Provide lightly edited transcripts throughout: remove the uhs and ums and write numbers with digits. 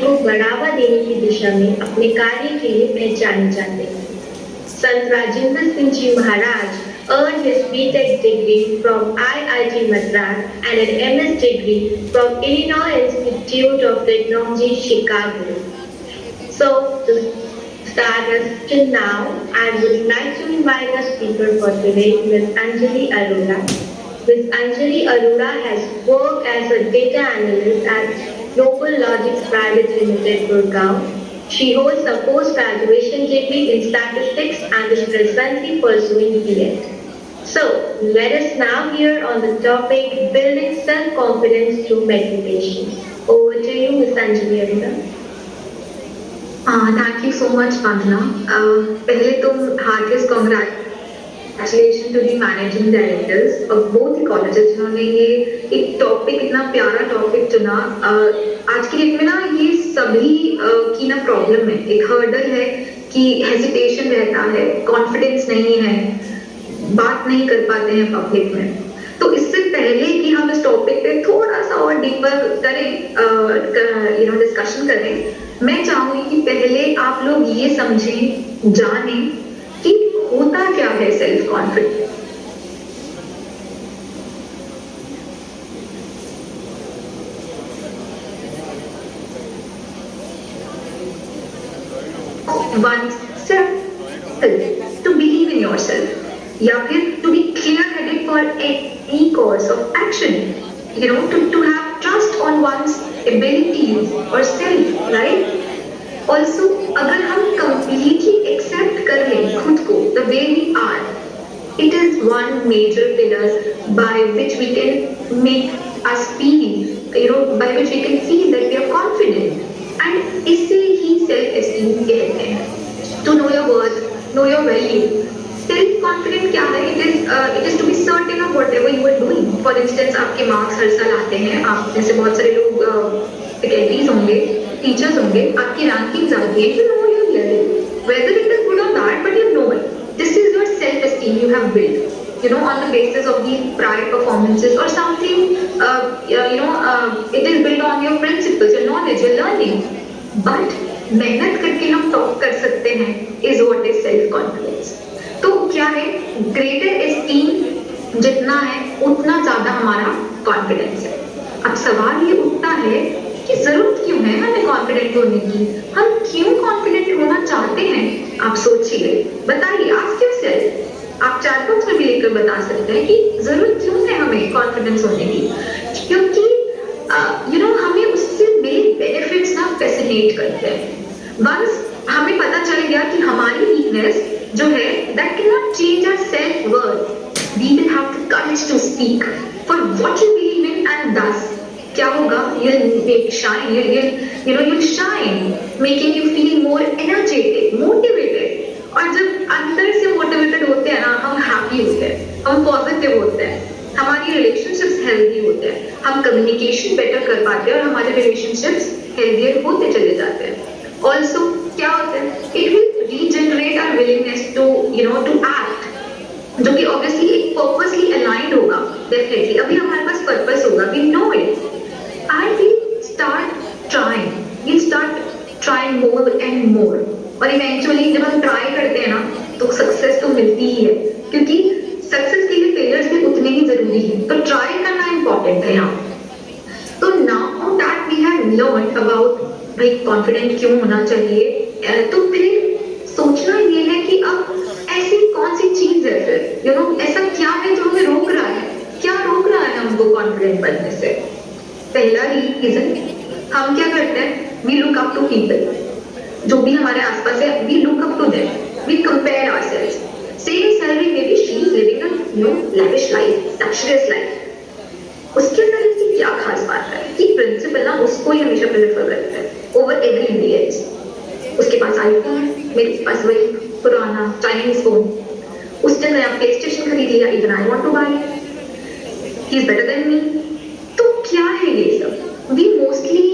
को बढ़ावा देने की दिशा में अपने कार्य के लिए पहचाने जाते हैं। Sant Rajendra Singh Ji Maharaj earned his B.Tech degree from IIT Madras and an MS degree from Illinois Institute of Technology, Chicago. So, to start us till now, I would like to invite our speaker for today, Ms. Anjali Arora. Ms. Anjali Arora has worked as a data analyst at Global Logics Private Limited, Gurgaon. She holds a post-graduation degree in statistics and is presently pursuing B.Ed. So, let us now hear on the topic building self-confidence through meditation. Over to you, Ms. Anjali Arora. Thank you so much, Vandana. पहले तो heartiest congratulations to the managing directors of both the colleges जिन्होंने ये एक topic इतना प्यारा topic चुना. आज की डेट में ना ये सभी की ना प्रॉब्लम है, एक हर्डल है कि हेजिटेशन रहता है, कॉन्फिडेंस नहीं है, बात नहीं कर पाते हैं पब्लिक में. तो इससे पहले कि हम इस टॉपिक पे थोड़ा सा और डीपर करें, डिस्कशन करें, मैं चाहूंगी कि पहले आप लोग ये समझें, जानें कि होता क्या है self confidence. oneself to believe in yourself या फिर to be clear headed for any course of action, to have trust on one's abilities or self, right? Also, अगर हम completely accept कर लें खुद को the way we are, it is one major pillar by which we can make us feel, by which we can feel that we are confident. And इसे ही self esteem कहते हैं. To know your worth, know your value. Self confident क्या है? It is to be certain of whatever you are doing. For instance, आपके marks हर साल आते हैं, आप में से बहुत सारे लोग सेक्रेटरीज होंगे, टीचर्स होंगे, आपकी रैंकिंग्स आती है, you know your level, whether it is good or bad, but you know it. This is your self esteem you have built, on the basis of the prior performances or something. It is built on your principles, your knowledge, your learning. But मेहनत करके हम top कर सकते हैं is what is self confidence. तो क्या है? Greater esteem जितना है उतना ज्यादा हमारा कॉन्फिडेंस है. अब सवाल ये उठता है कि जरूरत क्यों है हमें कॉन्फिडेंट होने की, हम क्यों कॉन्फिडेंट होना चाहते हैं? आप सोचिए, बताइए, आस्क योरसेल्फ. आप चैट बॉक्स में भी लेकर बता सकते हैं कि जरूरत क्यों है हमें कॉन्फिडेंस होने की. क्योंकि हमें उससे मेरे बेनिफिट्स ना फैसिनेट करते हैं. वंस हमें पता चल गया कि हमारी वीकनेस जो है that cannot change our self-worth, we will have the courage to speak for what you believe in, and thus क्या होगा? You'll shine, making you feel more energetic, motivated. और जब अंदर से मोटिवेटेड होते हैं ना, हम हैप्पी होते हैं, हम पॉजिटिव होते हैं, हमारी रिलेशनशिप्स हेल्दी होते हैं, हम कम्युनिकेशन बेटर कर पाते हैं और हमारे रिलेशनशिप्स हेल्दियर होते चले जाते हैं. ऑल्सो क्या होता है? It will regenerate our willingness to act, जो कि ऑब्वियसली एक पर्पसली अलाइंड होगा. डेफिनेटली अभी हमारे पास पर्पस होगा, we know it, and we start trying more and more. और इवेंचुअली जब हम ट्राई करते हैं ना, तो सक्सेस तो मिलती ही है, क्योंकि सक्सेस के लिए फेलियर्स भी उतने ही जरूरी है. तो ट्राई करना इंपॉर्टेंट है यहाँ. तो now that we have learned about भाई कॉन्फिडेंट क्यों होना चाहिए, तो फिर सोचना ये है कि अब ऐसी कौन सी चीज है फिर, ऐसा क्या है जो हमें रोक रहा है, क्या रोक रहा है हमको कॉन्फिडेंट बनने से. पहला रीजन, हम क्या करते हैं? We look up to people. जो भी हमारे आसपास है, we look up to them, we compare ourselves. Same salary में भी she is living a lavish life, luxurious life. उसके अंदर इसकी क्या खास बात है कि प्रिंसिपल ना उसको ही हमेशा प्रेफर करता है ओवर एवरीबडी एल्स. उसके पास आईफोन है, मेरे पास वही पुराना चाइनीज फोन. उसने नया प्ले स्टेशन खरीद लिया, even I want to buy, he is better than me. तो क्या है ये सब? We mostly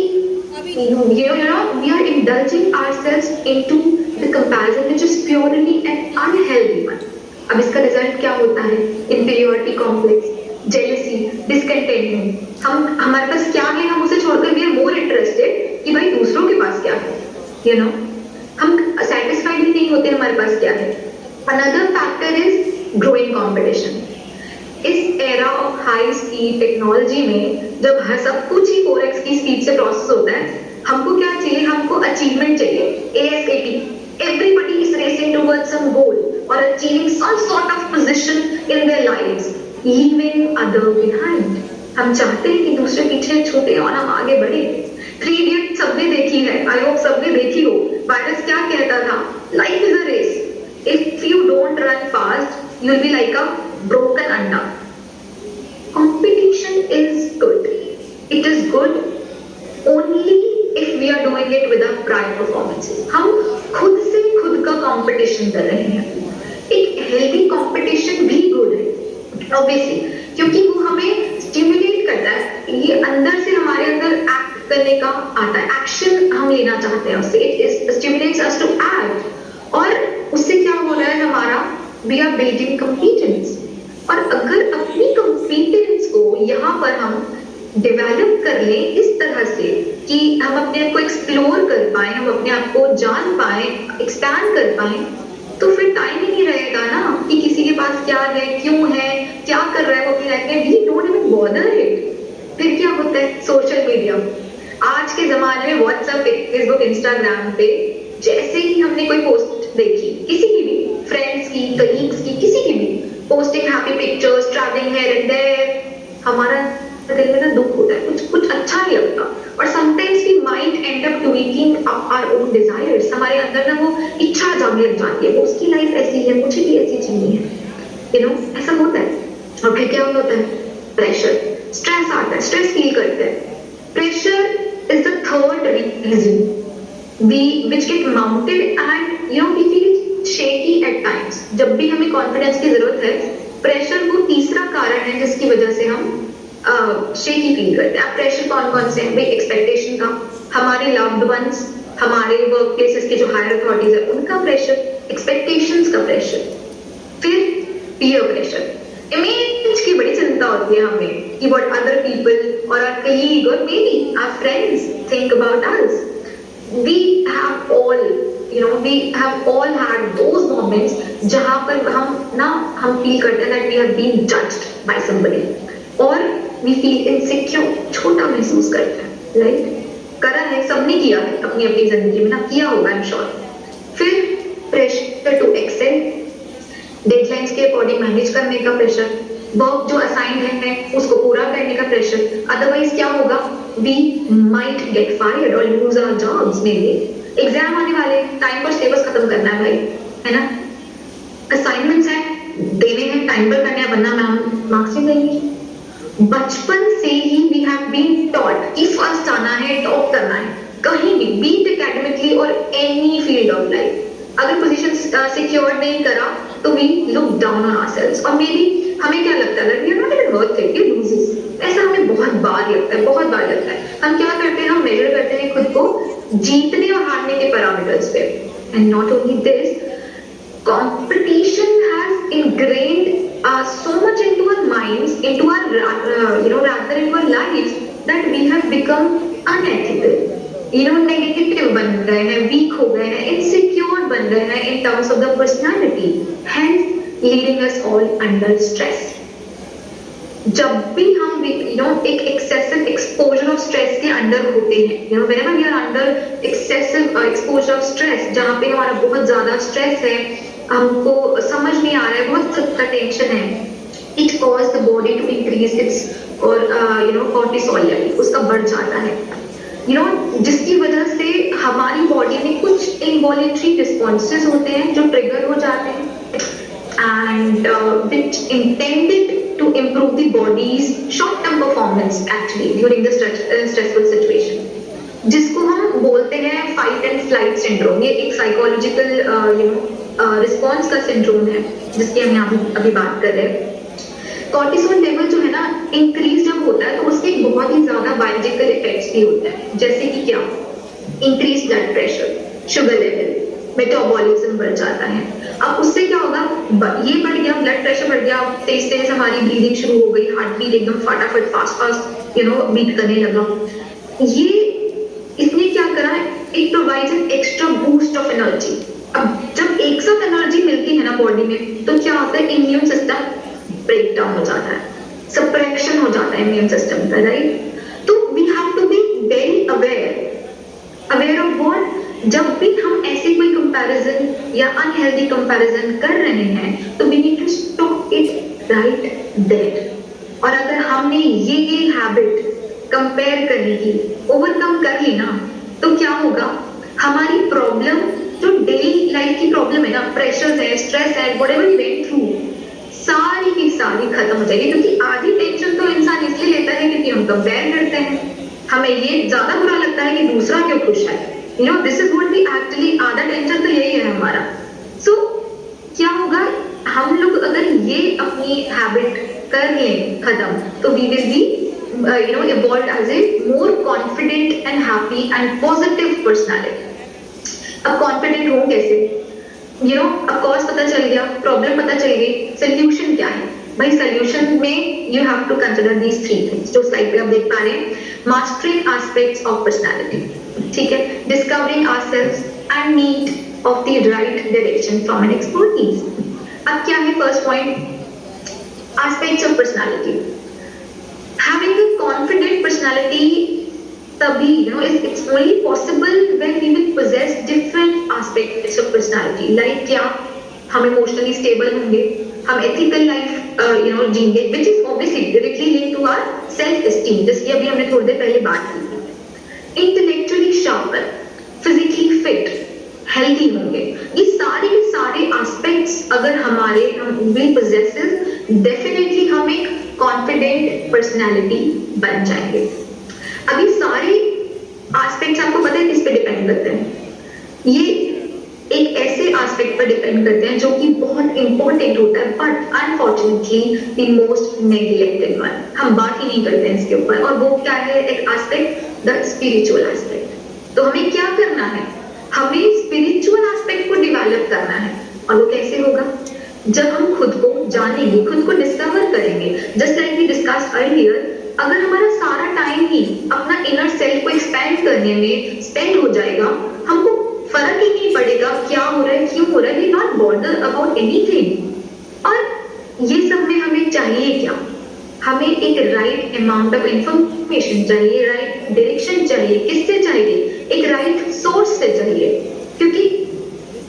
we are indulging ourselves into the comparison which is purely an unhealthy one. अब इसका रिजल्ट क्या होता है? inferiority complex, jealousy, discontentment. हमारे पास क्या है, हम उसे छोड़कर we are more interested कि भाई दूसरों के पास क्या है, यू नो हम सेटिस्फाइड भी नहीं होते हमारे पास क्या है। Another factor is growing competition. इस era of high speed technology में जब हर सब कुछ ही 4x की स्पीड से प्रोसेस होता है, हमको क्या चाहिए, हमको अचीवमेंट चाहिए, ASAP। Everybody is racing towards some goal or achieving some sort of position in their lives, leaving other behind. हम चाहते हैं कि दूसरे पीछे छूटे और हम आगे बढ़े। 3 Idiot सबने देखी है, आई होप सबने देखी हो। वायरस क्या कहता था, life is a race, if you don't run fast you will be like a broken अंडा। Competition is good. It is good only if we are doing it with our prior performances. हम खुद से खुद का competition कर रहे हैं। एक हेल्दी कंपटीशन भी गुड है ऑब्वियसली, क्योंकि वो हमें स्टिमुलेट करता है, ये अंदर से हमारे अंदर एक्ट करने का आता है, एक्शन हम लेना चाहते हैं उससे, it stimulates us to act. और उससे क्या हो रहा है, हमारा वी आर बिल्डिंग कंपीटेंस। और अगर अपनी कंपीटेंस को यहाँ पर हम डेवलप कर लें इस तरह से कि हम अपने आप को एक्सप्लोर कर पाए, हम अपने आप को जान पाए, एक्सपैंड कर पाए, तो फिर टाइम ही नहीं रहेगा ना कि किसी के पास क्या है, क्यों है, क्या कर रहा है वो अपनी लाइफ में, we don't even bother it. फिर क्या होता है, सोशल मीडिया। आज के जमाने में व्हाट्सएप, फेसबुक, इंस्टाग्राम पे जैसे ही हमने कोई पोस्ट देखी, किसी की भी, फ्रेंड्स की, कलीग्स की, किसी की भी, posting happy pictures, travelling here and there, हमारा दिल में ना दुख होता है, कुछ अच्छा नहीं लगता। और sometimes we might end up tweaking our own desires, हमारे अंदर ना वो इच्छा जागने लग जाती है, वो उसकी लाइफ ऐसी है, मुझे भी ऐसी चाहिए है, यू नो, ऐसा होता है। और फिर क्या होता है, प्रेशर, स्ट्रेस आता है, स्ट्रेस फील करते हैं। Pressure is the third reason which get mounted and you know we feel shaky at times। जब भी हमें कॉन्फिडेंस की जरूरत है, प्रेशर वो तीसरा कारण है जिसकी वजह से हम शेकी फील करते हैं। अब प्रेशर कौन कौन से हैं भाई, एक्सपेक्टेशन का, हमारे लव्ड वंस, हमारे वर्क प्लेसेस के जो हायर अथॉरिटीज है उनका प्रेशर, एक्सपेक्टेशंस का प्रेशर, फिर पीयर प्रेशर, इमेज की बड़ी चिंता होती है हमें कि व्हाट अदर पीपल और आवर कलीग और maybe our friends think about us. We have all, you know, we have all had those moments जहाँ पर हम feel करते हैं that we have been judged by somebody, और we feel insecure, छोटा महसूस करते हैं, right? करा है, सबने किया है अपनी अपनी जिंदगी में ना, किया होगा I'm sure। फिर pressure to excel, डेडलाइंस के अकॉर्डिंग मैनेज करने का प्रेशर, वर्क जो असाइन है उसको पूरा करने का प्रेशर, अदरवाइज क्या होगा, वी माइट गेट फायर्ड और लूज आवर जॉब्स। मेरे एग्जाम आने वाले, टाइम पर सिलेबस खत्म करना है भाई, है ना, असाइनमेंट्स है देने हैं, टाइम पर करने हैं, वरना मैम मार्क्स नहीं देंगी। बचपन से ही वी हैव बीन टॉट कि फर्स्ट आना है, टॉप करना है, कहीं भी, बी इट एकेडमिकली और एनी फील्ड ऑफ लाइफ। अगर पोजीशन सिक्योर नहीं करा तो we look down on ourselves, और मे बी हमें क्या लगता है, we are not even worth it, we losers, ऐसा हमें बहुत बार लगता है, बहुत बार लगता है। हम क्या करते हैं, हम मेजर करते हैं खुद को जीतने और हारने के पैरामीटर्स पे, and not only this, competition has ingrained so much into our minds, into our rather into our lives, that we have become unethical, negative बन गए हैं, वीक हो गए हैं, इनसिक्योर बन गए हैं in terms of the personality, hence leading us all under stress. जब भी हम एक एक्सेसिव एक्सपोजर ऑफ स्ट्रेस के अंडर होते हैं, whenever we are under excessive exposure of stress, जहाँ पे हमारा बहुत ज्यादा स्ट्रेस है, हमको समझ नहीं आ रहा है, बहुत ज्यादा टेंशन है, it causes the body to increase its cortisol level, उसका बढ़ जाता है, जिसकी वजह से हमारी बॉडी में कुछ इनवॉलेंटरी रिस्पॉन्सेज होते हैं जो ट्रिगर हो जाते हैं, and which intended to improve the body's short term performance actually during the stressful situation, जिसको हम बोलते हैं फाइट एंड फ्लाइट सिंड्रोम। ये एक साइकोलॉजिकल रिस्पॉन्स का सिंड्रोम है जिसकी हम यहाँ अभी बात कर रहे हैं। कॉर्टिसोल लेवल जो है ना इंक्रीज जब होता है तो उसके बहुत ही ज्यादा बायोलॉजिकल इफेक्ट्स भी होते हैं, जैसे कि क्या, increase blood pressure, sugar level, metabolism बढ़ जाता है। अब उससे क्या होगा, ये बढ़ गया, ब्लड प्रेशर बढ़ गया, तेज तेज हमारी ब्रीदिंग शुरू हो गई, हार्ट बीट एकदम फटाफट फास्ट फास्ट बीट करने लगा। ये इसने क्या करा है, it provides an extra boost of energy. अब जब एक साथ एनर्जी मिलती है ना बॉडी में, तो क्या होता है, इम्यून सिस्टम ब्रेक डाउन हो जाता है, सप्रेशन हो जाता है इम्यून सिस्टम का, राइट? तो we have to be very aware of what, जब भी हम ऐसे कोई कंपैरिजन या अनहेल्दी कंपैरिजन कर रहे हैं, तो we need to stop it right there. और अगर हमने ये हैबिट कंपेयर करने की ओवरकम कर ली ना, तो क्या होगा, हमारी प्रॉब्लम जो डेली लाइफ की प्रॉब्लम है ना, प्रेशर है, स्ट्रेस है, व्हाटएवर वी वेंट थ्रू, सारी की सारी खत्म हो जाएगी। क्योंकि आधी टेंशन तो इंसान इसलिए लेता है क्योंकि हम कंपेयर करते हैं, हमें ये ज्यादा बुरा लगता है कि दूसरा क्यों खुश है, you know, this is what we actually, आधा टेंशन तो यही है हमारा। सो क्या होगा, हम लोग अगर ये अपनी हैबिट कर लें खत्म, तो we will be you know, evolved as a more confident and happy and positive personality. अब confident हो कैसे, you know, अब cause पता चल गया, problem पता चल गई, solution क्या है भाई? solution में you have to consider these three things जो slide पे आप देख पा रहे हैं। mastering aspects of personality, ठीक है, discovering ourselves and need of the right direction from an expertise। अब क्या है first point, aspects of personality। Having a confident personality तभी, you know, it's only possible when we will possess different aspects of personality. Like क्या, हम emotionally stable होंगे, हम ethical life you know जीएंगे, which is obviously directly linked to our self-esteem, जिसकी अभी हमने थोड़ी देर पहले बात की। Intellectually sharper, physically fit, healthy होंगे। ये सारे के सारे aspects अगर हमारे हम will possesses, definitely हम एक कॉन्फिडेंट पर्सनैलिटी बन जाएंगे। अभी सारे एस्पेक्ट्स आपको पता है किस पे डिपेंड करते हैं, ये एक ऐसे एस्पेक्ट पर डिपेंड करते हैं जो कि बहुत इंपॉर्टेंट होता है, but unfortunately the most neglected one, हम बात ही नहीं करते हैं इसके ऊपर। और वो क्या है, एक एस्पेक्ट, द स्पिरिचुअल एस्पेक्ट। तो हमें क्या करना है, हमें स्पिरिचुअल एस्पेक्ट को डेवलप करना है। और वो कैसे होगा, जब हम खुद को जानेंगे, खुद को डिस्कवर करेंगे। Just like we discussed earlier, अगर हमारा सारा टाइम ही अपना इनर सेल्फ को एक्सपेंड करने में स्पेंड हो जाएगा, हमको फर्क ही नहीं पड़ेगा क्या हो रहा है, क्यों हो रहा है, we not bother about anything. और ये सब में हमें चाहिए क्या, हमें एक राइट अमाउंट ऑफ इंफॉर्मेशन चाहिए, राइट डायरेक्शन चाहिए। किससे चाहिए, एक राइट सोर्स से चाहिए। क्योंकि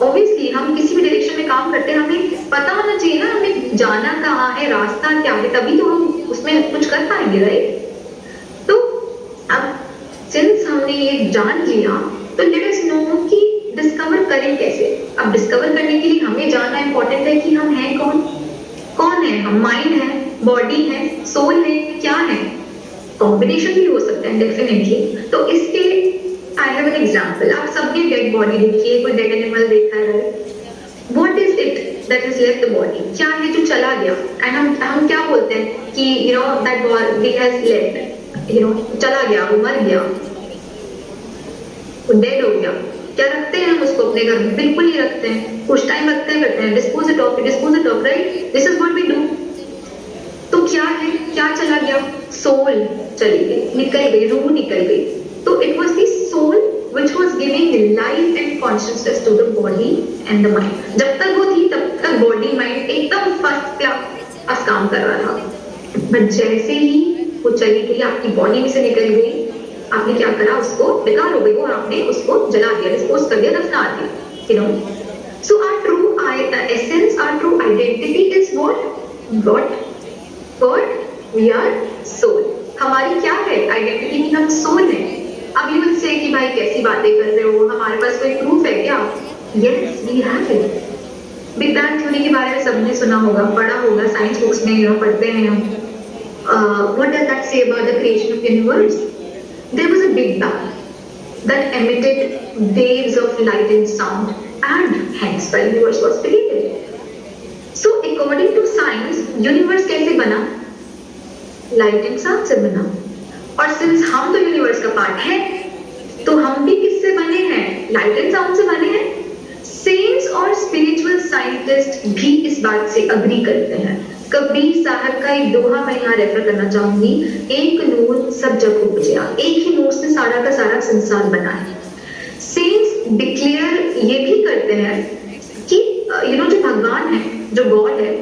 ऑब्वियसली हम किसी भी डायरेक्शन में काम करते हैं, हमें पता होना चाहिए ना हमें जाना कहाँ है, रास्ता क्या है, तभी तो हम उसमें कुछ कर पाएंगे, राइट? तो अब सिंस हमने ये जान लिया, तो लेट अस नो कि डिस्कवर करें कैसे। अब डिस्कवर करने के लिए हमें जानना इंपॉर्टेंट है कि हम हैं कौन, कौन है हम, माइंड है, बॉडी है, सोल है, क्या है? कॉम्बिनेशन भी हो सकता है डेफिनेटली। तो इसके आई हैव एन एग्जांपल। आप सबने डेड बॉडी देखी है, कोई डेड एनिमल देखा है, what is it that has left the body, क्या है जो चला गया? एंड हम क्या बोलते हैं कि you know that body has left, you know चला गया, वो मर गया, वो डेड हो गया। क्या रखते हैं हम उसको अपने घर में? बिल्कुल नहीं रखते हैं, कुछ टाइम रखते हैं, dispose it off, right? This is what we do. तो क्या है, क्या चला गया? सोल चली गई, निकल गई, रूह निकल गई। तो it was the soul which was giving life and consciousness to the body and the mind. जब तक वो थी तब तक बॉडी माइंड एकदम फर्स्ट क्लास काम कर रहा था, बट जैसे ही वो चली गई, आपकी बॉडी में से निकल गई, आपने क्या करा, उसको बेकार हो गई वो, आपने उसको जला दिया, डिस्पोज कर दिया, दफना दिया, you know. So our true essence, our true identity is what we are soul. हमारी क्या है आइडेंटिटी की? हम सोल है। अब यू विल से कि भाई कैसी बातें कर रहे हो, हमारे पास कोई प्रूफ है क्या? Yes we have it. Big bang theory के बारे में सबने सुना होगा, पढ़ा होगा, साइंस बुक्स में यू नो पढ़ते हैं हम। What does that say about the creation of universe? There was a big bang that emitted waves of light and sound, and hence the universe was created. So according to science, universe कैसे बना? Light and sound से बना। और since हम तो universe का part है, तो हम भी किससे बने हैं? लाइट एंड साउंड से बने हैं। सेंट्स और स्पिरिचुअल साइंटिस्ट भी इस बात से अग्री करते हैं। कबीर साहब का एक दोहा मैं यहाँ रेफर करना चाहूंगी, एक नूर सब जग उपजा, एक ही नूर से सारा का सारा संसार बना है। डिक्लेयर ये भी करते हैं कि जो भगवान है, जो गॉड है,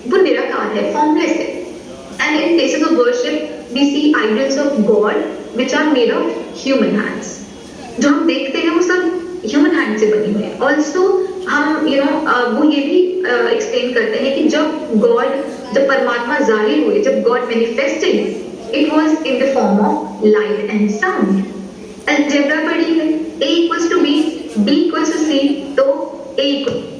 वो निराकार है, फॉर्मलेस है। And in places of worship we see idols of god which are made of human hands. जो हम देखते हैं वो सब ह्यूमन हैंड से बनी हुई है। ऑल्सो हम वो ये भी एक्सप्लेन करते हैं कि जब परमात्मा जाहिर हुए, जब God manifested, it was in the form of light and sound. Algebra पढ़ी है, A equals to B, B equals to C, तो A equals